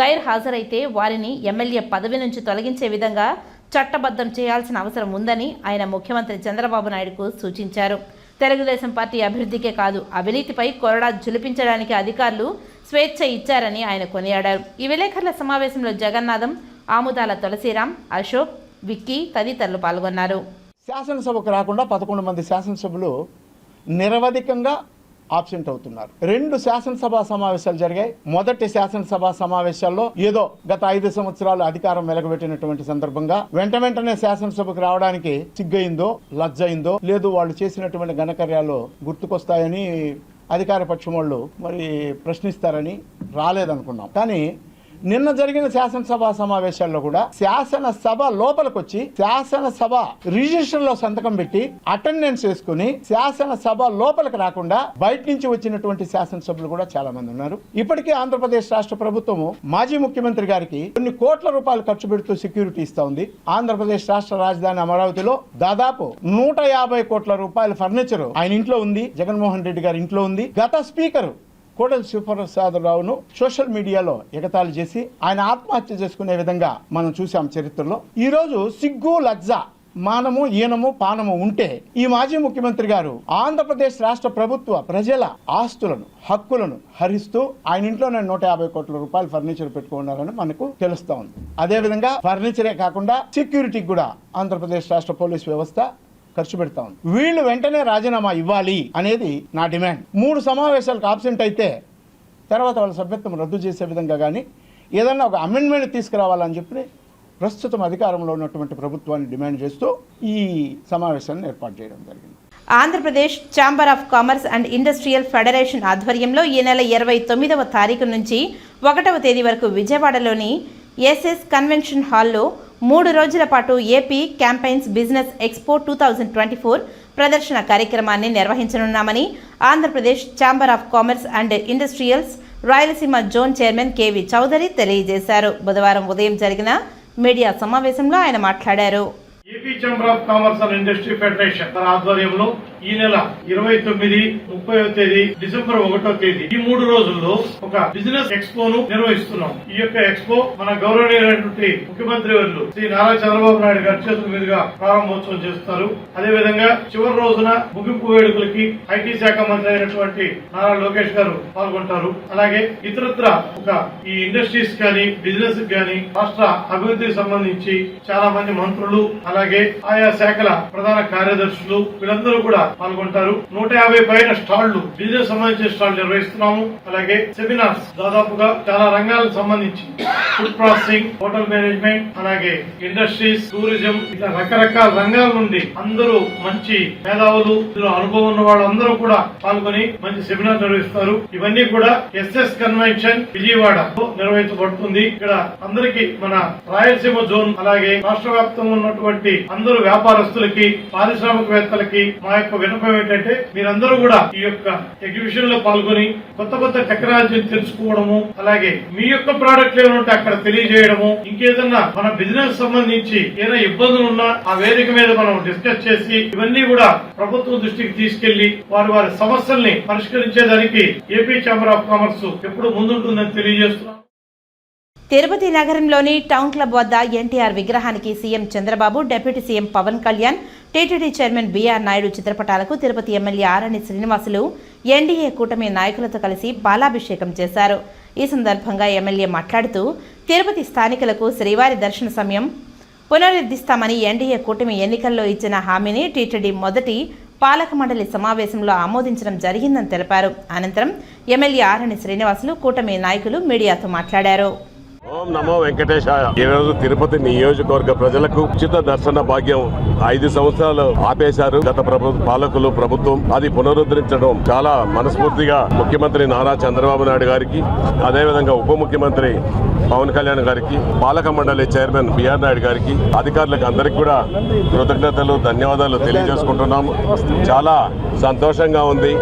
గైర్ హాజరైతే వారిని ఎమ్మెల్యే పదవి నుంచి తొలగించే విధంగా చట్టబద్ధం చేయాల్సిన అవసరం ఉందని ఆయన ముఖ్యమంత్రి చంద్రబాబు నాయుడుకు సూచించారు. తెలుగుదేశం పార్టీ అభివృద్ధికే కాదు అవినీతిపై కొరడా జులిపించడానికి అధికారులు స్వేచ్ఛ ఇచ్చారని ఆయన కొనియాడారు. ఈ విలేకరుల సమావేశంలో జగన్నాథం, ఆముదాల తులసిరాం, అశోక్, విక్కీ తదితరులు పాల్గొన్నారు. శాసనసభకు రాకుండా 11 మంది శాసనసభ్యులు నిరవధికంగా ఆబ్సెంట్ అవుతున్నారు. 2 శాసనసభ సమావేశాలు జరిగాయి. మొదటి శాసనసభ సమావేశాల్లో ఏదో గత 5 సంవత్సరాలు అధికారం వెలగబెట్టినటువంటి సందర్భంగా వెంటనే శాసనసభకు రావడానికి సిగ్గయిందో, లజ్జయిందో, లేదు వాళ్ళు చేసినటువంటి ఘనకార్యాలు గుర్తుకొస్తాయని అధికార పక్షం వాళ్ళు మరి ప్రశ్నిస్తారని రాలేదనుకున్నాం. కానీ నిన్న జరిగిన శాసనసభ సమావేశాల్లో కూడా శాసనసభ లోపలికి వచ్చి శాసనసభ రిజిస్టర్ లో సంతకం పెట్టి అటెండెన్స్ వేసుకుని శాసనసభ లోపలికి రాకుండా బయట నుంచి వచ్చినటువంటి శాసనసభ్యులు కూడా చాలా మంది ఉన్నారు. ఇప్పటికే ఆంధ్రప్రదేశ్ రాష్ట్ర ప్రభుత్వము మాజీ ముఖ్యమంత్రి గారికి కొన్ని కోట్ల రూపాయలు ఖర్చు పెడుతూ సెక్యూరిటీ ఇస్తా ఉంది. ఆంధ్రప్రదేశ్ రాష్ట్ర రాజధాని అమరావతిలో దాదాపు 150 కోట్ల రూపాయల ఫర్నిచర్ ఆయన ఇంట్లో ఉంది, జగన్మోహన్ రెడ్డి గారి ఇంట్లో ఉంది. గత స్పీకర్ కోడెల శివప్రసాదరావును సోషల్ మీడియాలో ఎగతాళి చేసి ఆయన ఆత్మహత్య చేసుకునే విధంగా మనం చూసాం చరిత్రలో. ఈరోజు సిగ్గు లజ్జ మానము ఈనము పానము ఉంటే ఈ మాజీ ముఖ్యమంత్రి గారు ఆంధ్రప్రదేశ్ రాష్ట్ర ప్రభుత్వ ప్రజల ఆస్తులను హక్కులను హరిస్తూ ఆయన ఇంట్లోనే 150 కోట్ల రూపాయలు ఫర్నిచర్ పెట్టుకున్నారని మనకు తెలుస్తా ఉంది. అదేవిధంగా ఫర్నిచరే కాకుండా సెక్యూరిటీకి కూడా ఆంధ్రప్రదేశ్ రాష్ట్ర పోలీస్ వ్యవస్థ ఖర్చు పెడతా ఉంది. వీళ్ళు వెంటనే రాజీనామా ఇవ్వాలి అనేది నా డిమాండ్. 3 సమావేశాలకు ఆబ్సెంట్ అయితే తర్వాత వాళ్ళ సభ్యత్వం రద్దు చేసే విధంగా కానీ ఏదన్నా ఒక అమెండ్మెంట్ తీసుకురావాలని చెప్పి ప్రస్తుతం అధికారంలో ఉన్నటువంటి ప్రభుత్వాన్ని డిమాండ్ చేస్తూ ఈ సమావేశాన్ని ఏర్పాటు చేయడం జరిగింది. Andhra Pradesh chamber of commerce and industrial federation ఆధ్వర్యంలో ఈ నెల 29వ తారీఖు నుంచి 1వ తేదీ వరకు విజయవాడలోని ఎస్ఎస్ కన్వెన్షన్ హాల్లో 3 రోజుల పాటు ఏపీ క్యాంపెయిన్స్ బిజినెస్ ఎక్స్పో 2024 ప్రదర్శన కార్యక్రమాన్ని నిర్వహించనున్నామని Andhra Pradesh chamber of commerce and industrials Rayalaseema zone chairman KV Chowdary తెలియజేశారు. బుధవారం ఉదయం జరిగిన మీడియా సమావేశంలో ఆయన మాట్లాడారు. AP chamber of commerce and industry federation ఆధ్వర్యంలో ఈ నెల 29, 30వ తేదీ, డిసెంబర్ 1వ తేదీ ఈ 3 రోజుల్లో ఒక బిజినెస్ ఎక్స్పోను నిర్వహిస్తున్నాం. ఈ యొక్క ఎక్స్పో మన గౌరవనీయులైనటువంటి ముఖ్యమంత్రి వర్యులు శ్రీ నారా చంద్రబాబు నాయుడు గారి చేతుల మీదుగా ప్రారంభోత్సవం చేస్తారు. అదేవిధంగా చివరి రోజున ముగింపు వేడుకలకి ఐటీ శాఖ మంత్రి అయినటువంటి నారా లోకేష్ గారు పాల్గొంటారు. అలాగే ఇతరత్ర ఒక ఈ ఇండస్ట్రీస్ కానీ బిజినెస్ కానీ రాష్ట్ర అభివృద్ధికి సంబంధించి చాలా మంది మంత్రులు అలాగే ఆయా శాఖల ప్రధాన కార్యదర్శులు వీళ్ళందరూ కూడా పాల్గొంటారు. 150 పైన స్టాళ్లు బిజినెస్ సంబంధించిన స్టాళ్లు నిర్వహిస్తున్నాము. అలాగే సెమినార్స్ దాదాపుగా చాలా రంగాలకు సంబంధించి ఫుడ్ ప్రాసెసింగ్, హోటల్ మేనేజ్మెంట్, అలాగే ఇండస్ట్రీస్, టూరిజం ఇట్లా రకరకాల రంగాల నుండి అందరూ మంచి మేధావులు, అనుభవం ఉన్న వాళ్ళందరూ కూడా పాల్గొని మంచి సెమినార్ నిర్వహిస్తారు. ఇవన్నీ కూడా ఎస్ఎస్ కన్వెన్షన్ విజయవాడలో నిర్వహించబడుతుంది. ఇక్కడ అందరికీ మన రాయలసీమ జోన్ అలాగే రాష్ట్ర వ్యాప్తంగా ఉన్నటువంటి అందరూ వ్యాపారస్తులకి, పారిశ్రామికవేత్తలకి మా యొక్క విన్నపం ఏంటంటే మీరందరూ కూడా ఈ యొక్క ఎగ్జిబిషన్ లో పాల్గొని కొత్త కొత్త టెక్నాలజీని తెలుసుకోవడము, అలాగే మీ యొక్క ప్రోడక్ట్లు ఏమంటే అక్కడ తెలియజేయడము, ఇంకేదన్నా మన బిజినెస్ సంబంధించి ఏదైనా ఇబ్బందులు ఉన్నా ఆ వేదిక మీద మనం డిస్కస్ చేసి ఇవన్నీ కూడా ప్రభుత్వం దృష్టికి తీసుకెళ్లి వారి సమస్యల్ని పరిష్కరించేదానికి ఏపీ ఛాంబర్ ఆఫ్ కామర్స్ ఎప్పుడు ముందుంటుందని తెలియజేస్తున్నాం. తిరుపతి నగరంలోని టౌన్ క్లబ్ వద్ద ఎన్టీఆర్ విగ్రహానికి CM Chandrababu, deputy CM Pawan Kalyan, TTD chairman BR Naidu చిత్రపటాలకు తిరుపతి ఎమ్మెల్యే ఆరణి శ్రీనివాసులు ఎన్డీఏ కూటమి నాయకులతో కలిసి బాలాభిషేకం చేశారు. ఈ సందర్భంగా ఎమ్మెల్యే మాట్లాడుతూ తిరుపతి స్థానికులకు శ్రీవారి దర్శన సమయం పునరుద్ధరిస్తామని ఎన్డీఏ కూటమి ఎన్నికల్లో ఇచ్చిన హామీని టీటీడీ మొదటి పాలక మండలి సమావేశంలో ఆమోదించడం జరిగిందని తెలిపారు. అనంతరం ఎమ్మెల్యే ఆరణి శ్రీనివాసులు కూటమి నాయకులు మీడియాతో మాట్లాడారు. ఓం నమో వెంకటేశాయ. ఈ రోజు తిరుపతి నియోజకవర్గ ప్రజలకు ఉచిత దర్శన భాగ్యం 5 సంవత్సరాలు ఆపేశారు గత పాలకులు ప్రభుత్వం. అది పునరుద్ధరించడం చాలా మనస్ఫూర్తిగా ముఖ్యమంత్రి నారా చంద్రబాబు నాయుడు గారికి, అదేవిధంగా ఉప ముఖ్యమంత్రి పవన్ కళ్యాణ్ గారికి, పాలక మండలి చైర్మన్ బీఆర్ నాయుడు గారికి, అధికారులకు అందరికి కూడా కృతజ్ఞతలు, ధన్యవాదాలు తెలియజేసుకుంటున్నాము. చాలా సంతోషంగా ఉంది.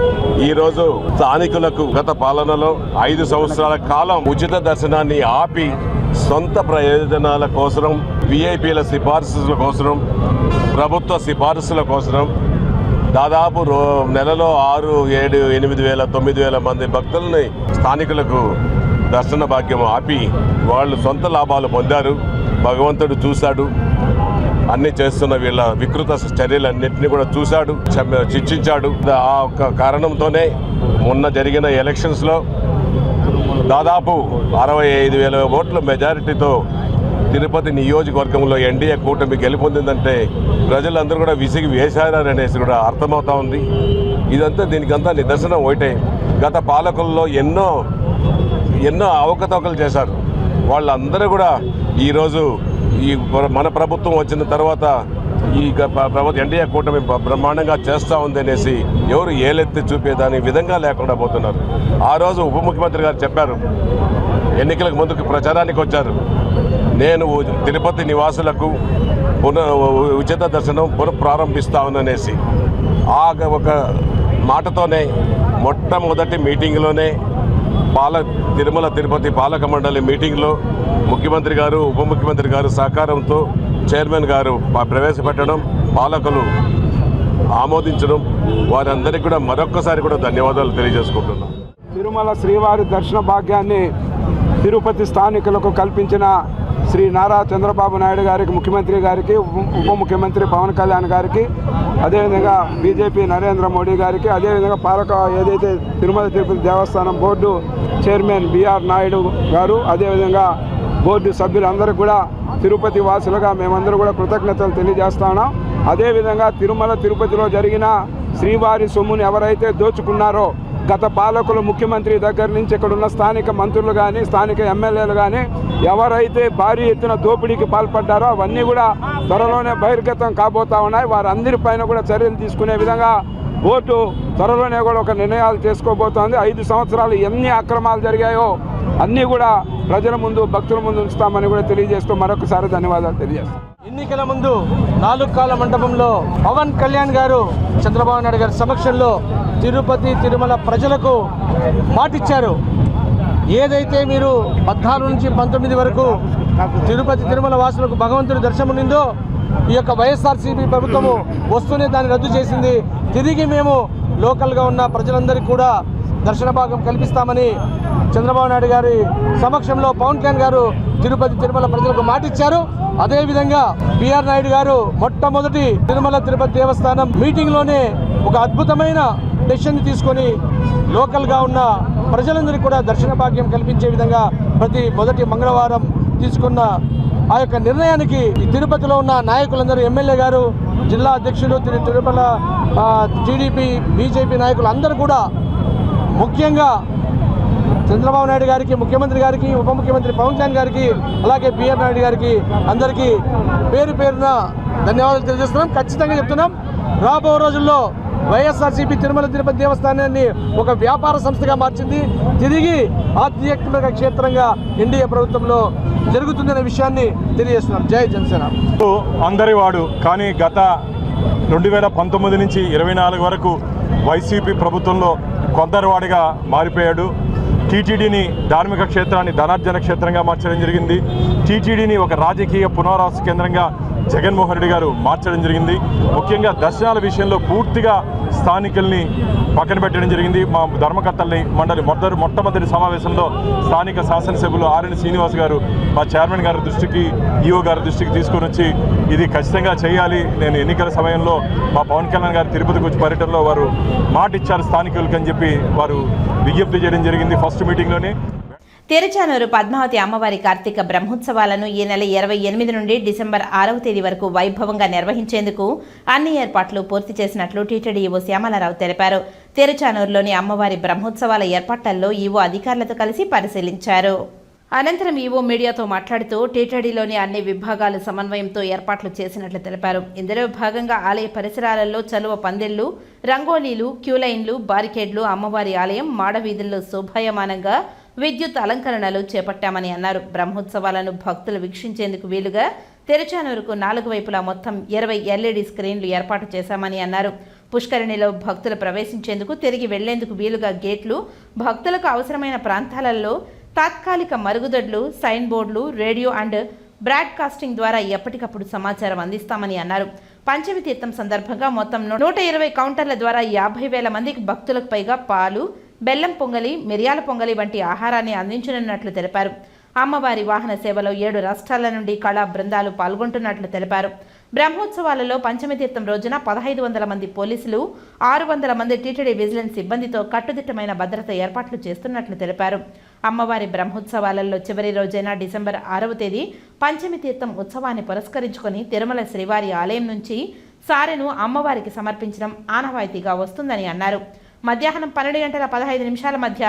ఈ రోజు స్థానికులకు గత పాలనలో 5 సంవత్సరాల కాలం ఉచిత దర్శనాన్ని ఆపి సొంత ప్రయోజనాల కోసం, విఐపీల సిఫార్సుల కోసం, ప్రభుత్వ సిఫార్సుల కోసం దాదాపు నెలలో 6, 7, 8 వేల 9 వేల మంది భక్తులని స్థానికులకు దర్శన భాగ్యం ఆపి వాళ్ళు సొంత లాభాలు పొందారు. భగవంతుడు చూశాడు, అన్ని చేస్తున్న వీళ్ళ వికృత చర్యలన్నింటినీ కూడా చూశాడు, శిక్షించాడు. ఆ ఒక్క కారణంతోనే మొన్న జరిగిన ఎలక్షన్స్లో దాదాపు 65,000 ఓట్ల మెజారిటీతో తిరుపతి నియోజకవర్గంలో ఎన్డీఏ కూటమి గెలుపొందిందంటే ప్రజలందరూ కూడా విసిగి వేశారనేసి కూడా అర్థమవుతా ఉంది. దీనికంతా నిదర్శనం ఒకటే. గత పాలకుల్లో ఎన్నో అవకతవకలు చేశారు. వాళ్ళందరూ కూడా ఈరోజు ఈ మన ప్రభుత్వం వచ్చిన తర్వాత ఈ ఎన్డీఏ కూటమి బ్రహ్మాండంగా చేస్తూ ఉంది అనేసి ఎవరు ఏలెత్తి చూపేదాని విధంగా లేకుండా పోతున్నారు. ఆ రోజు ఉప ముఖ్యమంత్రి గారు చెప్పారు, ఎన్నికలకు ముందుకు ప్రచారానికి వచ్చారు, నేను తిరుపతి నివాసులకు ఉచిత దర్శనం పునఃప్రారంభిస్తాననేసి. ఆ ఒక మాటతోనే మొట్టమొదటి మీటింగ్లోనే తిరుమల తిరుపతి పాలక మండలి మీటింగ్లో ముఖ్యమంత్రి గారు, ఉప ముఖ్యమంత్రి గారు సహకారంతో చైర్మన్ గారు ప్రవేశపెట్టడం, పాలకులు ఆమోదించడం, వారందరికీ కూడా మరొక్కసారి కూడా ధన్యవాదాలు తెలియజేసుకుంటున్నాం. తిరుమల శ్రీవారి దర్శన భాగ్యాన్ని తిరుపతి స్థానికులకు కల్పించిన శ్రీ నారా చంద్రబాబు నాయుడు గారికి, ముఖ్యమంత్రి గారికి, ఉప ముఖ్యమంత్రి పవన్ కళ్యాణ్ గారికి, అదేవిధంగా బీజేపీ నరేంద్ర మోడీ గారికి, అదేవిధంగా ఏదైతే తిరుమల తిరుపతి దేవస్థానం బోర్డు చైర్మన్ బిఆర్ నాయుడు గారు, అదేవిధంగా బోర్డు సభ్యులందరూ కూడా తిరుపతి వాసులుగా మేమందరూ కూడా కృతజ్ఞతలు తెలియజేస్తున్నాం. అదేవిధంగా తిరుమల తిరుపతిలో జరిగిన శ్రీవారి సొమ్ముని ఎవరైతే దోచుకున్నారో గత పాలకులు, ముఖ్యమంత్రి దగ్గర నుంచి ఇక్కడున్న స్థానిక మంత్రులు కానీ, స్థానిక ఎమ్మెల్యేలు కానీ ఎవరైతే భారీ ఎత్తున దోపిడీకి పాల్పడ్డారో అవన్నీ కూడా త్వరలోనే బహిర్గతం కాబోతా ఉన్నాయి. వారందరిపైన కూడా చర్యలు తీసుకునే విధంగా బోర్డు త్వరలోనే కూడా ఒక నిర్ణయాలు చేసుకోబోతోంది. 5 సంవత్సరాలు ఎన్ని అక్రమాలు జరిగాయో అన్నీ కూడా ప్రజల ముందు, భక్తుల ముందు ఉంచుతామని కూడా తెలియజేస్తూ మరొకసారి ధన్యవాదాలు తెలియజేస్తాం. ఎన్నికల ముందు 4 కాల మండపంలో పవన్ కళ్యాణ్ గారు చంద్రబాబు నాయుడు గారి సమక్షంలో తిరుపతి తిరుమల ప్రజలకు మాటిచ్చారు. ఏదైతే మీరు 14 నుంచి 19 వరకు తిరుపతి తిరుమల వాసులకు భగవంతుడి దర్శనం ఉండిందో ఈ యొక్క వైఎస్ఆర్సీపీ ప్రభుత్వము వస్తూనే దాన్ని రద్దు చేసింది. తిరిగి మేము లోకల్గా ఉన్న ప్రజలందరికీ కూడా దర్శన భాగం కల్పిస్తామని చంద్రబాబు నాయుడు గారి సమక్షంలో పవన్ కళ్యాణ్ గారు తిరుపతి తిరుమల ప్రజలకు మాటిచ్చారు. అదేవిధంగా బిఆర్ నాయుడు గారు మొట్టమొదటి తిరుమల తిరుపతి దేవస్థానం మీటింగ్లోనే ఒక అద్భుతమైన డెసిషన్ తీసుకొని లోకల్గా ఉన్న ప్రజలందరికీ కూడా దర్శన భాగ్యం కల్పించే విధంగా ప్రతి మొదటి మంగళవారం తీసుకున్న ఆ యొక్క నిర్ణయానికి తిరుపతిలో ఉన్న నాయకులందరూ, ఎమ్మెల్యే గారు, జిల్లా అధ్యక్షులు, తిరుమల టీడీపీ బీజేపీ నాయకులు అందరూ కూడా, ముఖ్యంగా చంద్రబాబు నాయుడు గారికి, ముఖ్యమంత్రి గారికి, ఉప ముఖ్యమంత్రి పవన్ కళ్యాణ్ గారికి, అలాగే బిఆర్ నాయుడు గారికి అందరికీ పేరు పేరున ధన్యవాదాలు తెలియజేస్తున్నాం. ఖచ్చితంగా చెప్తున్నాం, రాబో రోజుల్లో వైఎస్ఆర్సీపీ తిరుమల తిరుపతి దేవస్థానాన్ని ఒక వ్యాపార సంస్థగా మార్చింది. తిరిగి ఆధ్యాత్మిక క్షేత్రంగా ఎన్డీఏ ప్రభుత్వంలో జరుగుతుందనే విషయాన్ని తెలియజేస్తున్నాం. జై జనసేన. అందరి వాడు కానీ గత 2019 నుంచి 24 వరకు వైసీపీ ప్రభుత్వంలో కొందరివాడిగా మారిపోయాడు. టీటీడీని ధార్మిక క్షేత్రాన్ని ధనార్జన క్షేత్రంగా మార్చడం జరిగింది. టీటీడీని ఒక రాజకీయ పునరావాస కేంద్రంగా జగన్మోహన్ రెడ్డి గారు మార్చడం జరిగింది. ముఖ్యంగా దర్శనాల విషయంలో పూర్తిగా స్థానికుల్ని పక్కన పెట్టడం జరిగింది. మా ధర్మకర్తల్ని మండలి మొట్టమొదటి సమావేశంలో స్థానిక శాసనసభ్యులు ఆర్ఎన్ శ్రీనివాస్ గారు మా చైర్మన్ గారి దృష్టికి, ఈఓ గారి దృష్టికి తీసుకొని వచ్చి ఇది ఖచ్చితంగా చేయాలి. నేను ఎన్నికల సమయంలో మా పవన్ కళ్యాణ్ గారు తిరుపతికి వచ్చి పర్యటనలో వారు మాట ఇచ్చారు స్థానికులకి అని చెప్పి వారు విజ్ఞప్తి చేయడం జరిగింది ఫస్ట్ మీటింగ్లోనే. తిరుచానూరు పద్మావతి అమ్మవారి కార్తీక బ్రహ్మోత్సవాలను ఈ నెల 28 నుండి డిసెంబర్ 6వ తేదీ వరకు వైభవంగా నిర్వహించేందుకు అన్ని ఏర్పాట్లు పూర్తి చేసినట్లు టీటీడీ ఈవో శ్యామలారావు తెలిపారు. తిరుచానూరులోని అమ్మవారి బ్రహ్మోత్సవాల ఏర్పాట్లలో ఈవో అధికారులతో కలిసి పరిశీలించారు. అనంతరం ఈవో మీడియాతో మాట్లాడుతూ టీటీడీలోని అన్ని విభాగాలు సమన్వయంతో ఏర్పాట్లు చేసినట్లు తెలిపారు. ఇందులో భాగంగా ఆలయ పరిసరాలలో చలువ పందిళ్లు, రంగోలీలు, క్యూలైన్లు, బారికేడ్లు, అమ్మవారి ఆలయం మాడవీధుల్లో శోభాయమానంగా విద్యుత్ అలంకరణలు చేపట్టామని అన్నారు. బ్రహ్మోత్సవాలను భక్తులు వీక్షించేందుకు వీలుగా తిరుచానూరుకు 4 వైపులా మొత్తం 20 ఎల్ఈడి స్క్రీన్లు ఏర్పాటు చేశామని అన్నారు. పుష్కరిణిలో భక్తులు ప్రవేశించేందుకు, తిరిగి వెళ్లేందుకు వీలుగా గేట్లు, భక్తులకు అవసరమైన ప్రాంతాలలో తాత్కాలిక మరుగుదొడ్లు, సైన్ బోర్డులు, రేడియో అండ్ బ్రాడ్కాస్టింగ్ ద్వారా ఎప్పటికప్పుడు సమాచారం అందిస్తామని అన్నారు. పంచమి తీర్థం సందర్భంగా మొత్తం 120 కౌంటర్ల ద్వారా 50,000 మందికి భక్తులకు పైగా పాలు, బెల్లం పొంగలి, మిరియాల పొంగలి వంటి ఆహారాన్ని అందించనున్నట్లు తెలిపారు. అమ్మవారి వాహన సేవలో 7 రాష్ట్రాల నుండి కళా బృందాలు పాల్గొంటున్నట్లు తెలిపారు. బ్రహ్మోత్సవాలలో పంచమి తీర్థం రోజున 1500 మంది పోలీసులు, 600 మంది టీటీడీ విజిలెన్స్ సిబ్బందితో కట్టుదిట్టమైన భద్రత ఏర్పాట్లు చేస్తున్నట్లు తెలిపారు. అమ్మవారి బ్రహ్మోత్సవాలలో చివరి రోజైన డిసెంబర్ 6వ తేదీ పంచమి తీర్థం ఉత్సవాన్ని పురస్కరించుకొని తిరుమల శ్రీవారి ఆలయం నుంచి సారెను అమ్మవారికి సమర్పించడం ఆనవాయితీగా వస్తుందని అన్నారు. మధ్యాహ్నం 12:15 మధ్య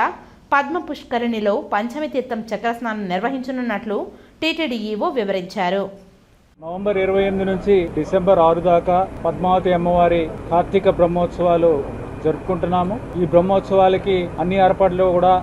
పద్మ పుష్కరిణిలో పంచమి తీర్థం చక్రస్నానం నిర్వహించనున్నట్లు టీటీడీ ఈవో వివరించారు. నవంబర్ 28 నుంచి డిసెంబర్ 6 దాకా పద్మావతి అమ్మవారి కార్తీక బ్రహ్మోత్సవాలు జరుపుకుంటున్నాము. ఈ బ్రహ్మోత్సవాలకి అన్ని ఏర్పాట్లు కూడా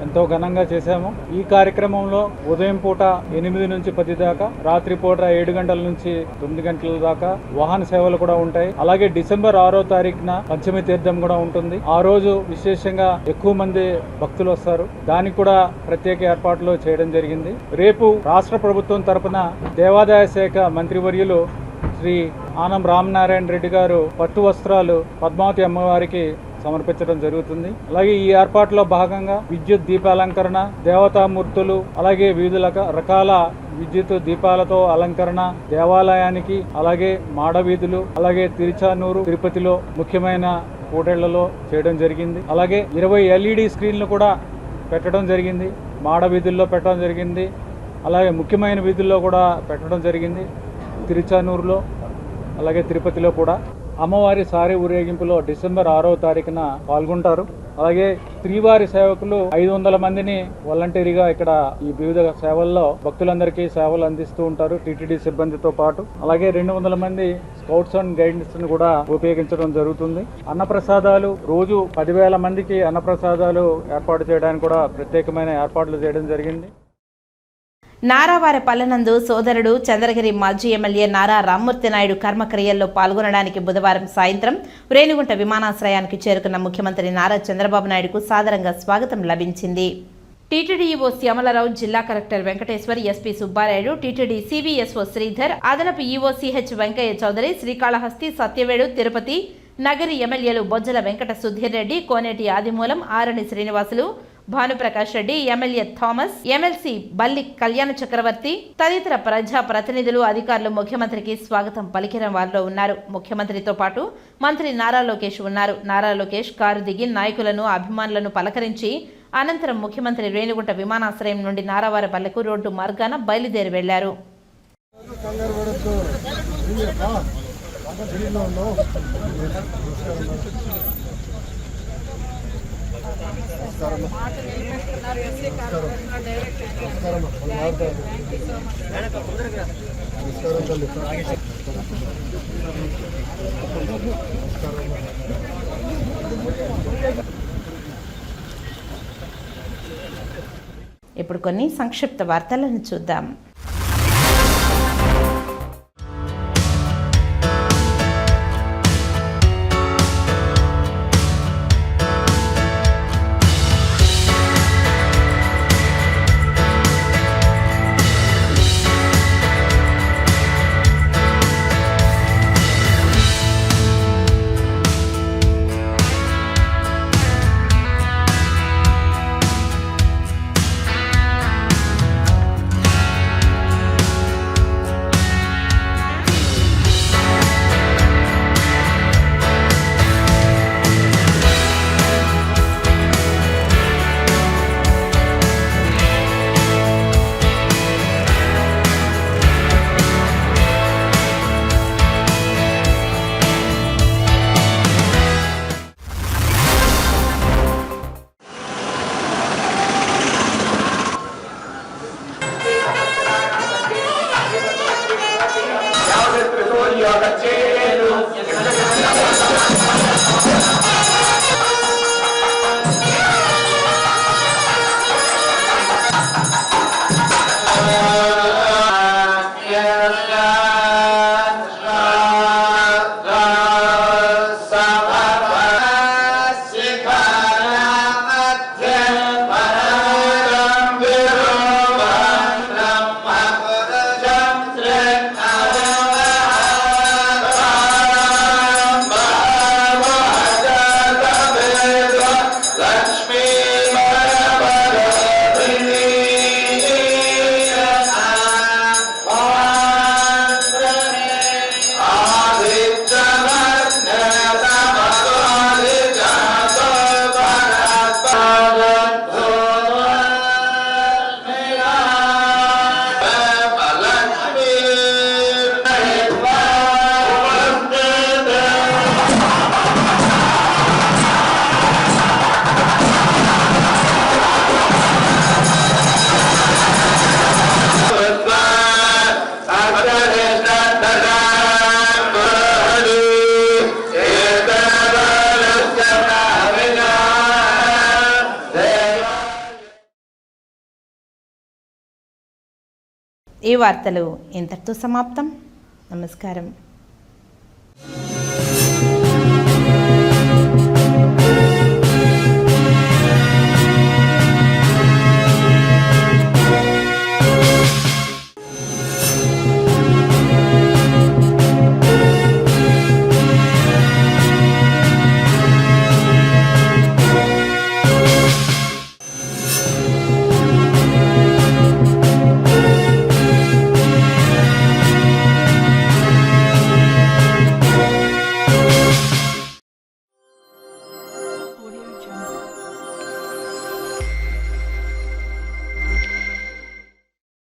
ఎంతో ఘనంగా చేశాము. ఈ కార్యక్రమంలో ఉదయం పూట 8 నుంచి 10 దాకా, రాత్రి పూట 7 గంటల నుంచి 9 గంటల దాకా వాహన సేవలు కూడా ఉంటాయి. అలాగే డిసెంబర్ 6వ తారీఖున పంచమి తీర్థం కూడా ఉంటుంది. ఆ రోజు విశేషంగా ఎక్కువ మంది భక్తులు వస్తారు. దానికి కూడా ప్రత్యేక ఏర్పాట్లు చేయడం జరిగింది. రేపు రాష్ట్ర ప్రభుత్వం తరపున దేవాదాయ శాఖ మంత్రివర్యులు శ్రీ ఆనం రామనారాయణ రెడ్డి గారు పట్టు వస్త్రాలు పద్మావతి అమ్మవారికి సమర్పించడం జరుగుతుంది. అలాగే ఈ ఏర్పాటులో భాగంగా విద్యుత్ దీపాలంకరణ, దేవతామూర్తులు, అలాగే వివిధ రకాల విద్యుత్ దీపాలతో అలంకరణ, దేవాలయానికి అలాగే మాడవీధులు, అలాగే తిరుచానూరు, తిరుపతిలో ముఖ్యమైన కూడళ్లలో చేయడం జరిగింది. అలాగే 20 LED స్క్రీన్లు కూడా పెట్టడం జరిగింది. మాడవీధుల్లో పెట్టడం జరిగింది. అలాగే ముఖ్యమైన వీధుల్లో కూడా పెట్టడం జరిగింది. తిరుచానూరులో అలాగే తిరుపతిలో కూడా అమ్మవారి సారి ఊరేగింపులో డిసెంబర్ 6వ తారీఖున పాల్గొంటారు. అలాగే శ్రీవారి సేవకులు 500 మందిని వాలంటీర్గా ఇక్కడ ఈ వివిధ సేవల్లో భక్తులందరికీ సేవలు అందిస్తూ ఉంటారు టీటీడీ సిబ్బందితో పాటు. అలాగే 200 మంది స్కౌట్స్ అండ్ గైడ్స్ ని కూడా ఉపయోగించడం జరుగుతుంది. అన్నప్రసాదాలు రోజు 10,000 మందికి అన్నప్రసాదాలు ఏర్పాటు చేయడానికి కూడా ప్రత్యేకమైన ఏర్పాట్లు చేయడం జరిగింది. నారావారి పల్లెనందు సోదరుడు చంద్రగిరి మాజీ ఎమ్మెల్యే నారా రామ్మూర్తి నాయుడు కర్మక్రియల్లో పాల్గొనడానికి బుధవారం సాయంత్రం రేణిగుంట విమానాశ్రయానికి చేరుకున్న ముఖ్యమంత్రి నారా చంద్రబాబు నాయుడుకు సాదరంగా స్వాగతం లభించింది. టీటీడీ ఈవో శ్యామలరావు, జిల్లా collector Venkateshwar, SP Subbarayudu, TTD CVSO Sridhar, అదనపు ఈవో సిహెచ్ వెంకయ్య చౌదరి, శ్రీకాళహస్తి, సత్యవేడు, తిరుపతి నగరి ఎమ్మెల్యేలు Bojjala Venkata Sudheer Reddy, Koneti Adimulam, Arani Srinivasulu, Bhanuprakash Reddy, MLA Thomas, MLC Balli Kalyana చక్రవర్తి తదితర ప్రజా ప్రతినిధులు, అధికారులు ముఖ్యమంత్రికి స్వాగతం పలికిన వారిలో ఉన్నారు. ముఖ్యమంత్రితో పాటు మంత్రి నారా లోకేష్ ఉన్నారు. నారా లోకేష్ కారు దిగి నాయకులను, అభిమానులను పలకరించి అనంతరం ముఖ్యమంత్రి రేణిగుంట విమానాశ్రయం నుండి నారావారిపల్లెకు రోడ్డు మార్గాన బయలుదేరి వెళ్లారు. ఇప్పుడు కొన్ని సంక్షిప్త వార్తలను చూద్దాం. ఈ వార్తలు ఇంతటితో సమాప్తం. నమస్కారం.